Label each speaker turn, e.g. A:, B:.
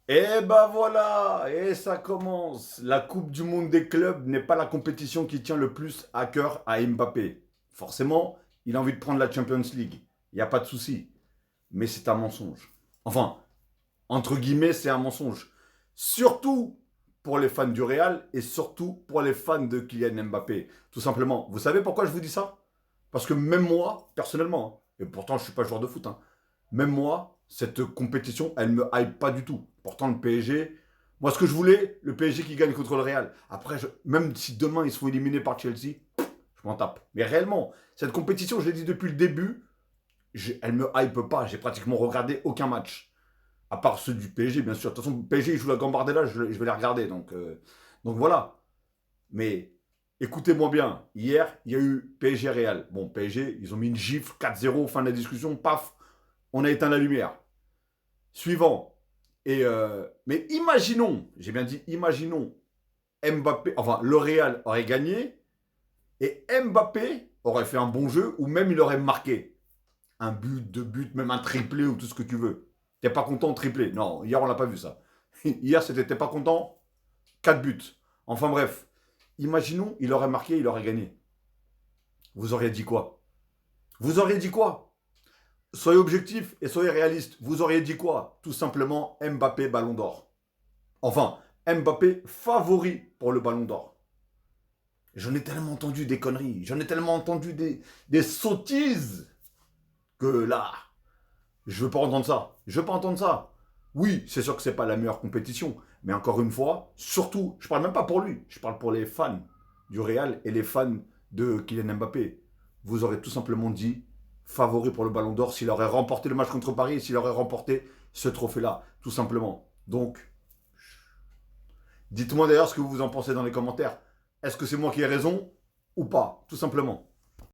A: Et ben voilà, et ça commence. La Coupe du Monde des clubs n'est pas la compétition qui tient le plus à cœur à Mbappé. Forcément, il a envie de prendre la Champions League. Il n'y a pas de souci. Mais c'est un mensonge. Enfin, entre guillemets, c'est un mensonge. Surtout pour les fans du Real et surtout pour les fans de Kylian Mbappé. Tout simplement. Vous savez pourquoi je vous dis ça? Parce que même moi, personnellement, hein, et pourtant je ne suis pas joueur de foot, hein, même moi, cette compétition, elle me hype pas du tout. Pourtant, le PSG, moi, ce que je voulais, le PSG qui gagne contre le Real. Après, même si demain ils se font éliminer par Chelsea, je m'en tape. Mais réellement, cette compétition, je l'ai dit depuis le début, elle me hype pas. J'ai pratiquement regardé aucun match. À part ceux du PSG, bien sûr. De toute façon, le PSG, il joue la Gambardella, je vais les regarder. Donc voilà. Mais écoutez-moi bien. Hier, il y a eu PSG Real. Bon, PSG, ils ont mis une gifle 4-0, fin de la discussion. Paf, on a éteint la lumière. Suivant. Mais imaginons, j'ai bien dit imaginons, Mbappé, enfin le Real aurait gagné et Mbappé aurait fait un bon jeu ou même il aurait marqué un but, deux buts, même un triplé ou tout ce que tu veux. T'es pas content, triplé. Non, hier on l'a pas vu ça. Hier c'était t'es pas content, 4 buts. Enfin bref, imaginons il aurait marqué, il aurait gagné. Vous auriez dit quoi? Vous auriez dit quoi? Soyez objectif et soyez réaliste. Vous auriez dit quoi? Tout simplement Mbappé Ballon d'Or. Enfin, Mbappé favori pour le Ballon d'Or. J'en ai tellement entendu des conneries, j'en ai tellement entendu des sottises que là, je veux pas entendre ça. Je veux pas entendre ça. Oui, c'est sûr que c'est pas la meilleure compétition, mais encore une fois, surtout, je parle même pas pour lui, je parle pour les fans du Real et les fans de Kylian Mbappé. Vous aurez tout simplement dit favori pour le Ballon d'Or s'il aurait remporté le match contre Paris et s'il aurait remporté ce trophée-là, tout simplement. Donc, dites-moi d'ailleurs ce que vous en pensez dans les commentaires. Est-ce que c'est moi qui ai raison ou pas, tout simplement.